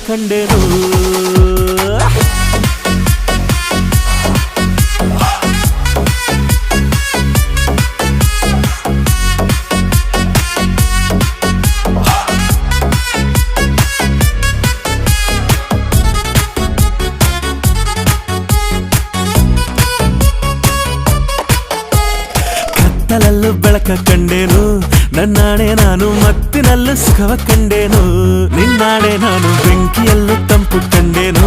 ಕಂಡೆನು ಕತ್ತಲಲ್ಲೂ ಬೆಳಕ ಕಂಡೇನು ನನ್ನಾಣೆ ನಾನು ಮತ್ತಿನಲ್ಲೂ ಸುಖವ ಕಂಡೇನು ನಿನ್ನಾಣೆ ನಾನು ಬೆಂಕಿಯಲ್ಲೂ ತಂಪು ಕಂಡೇನು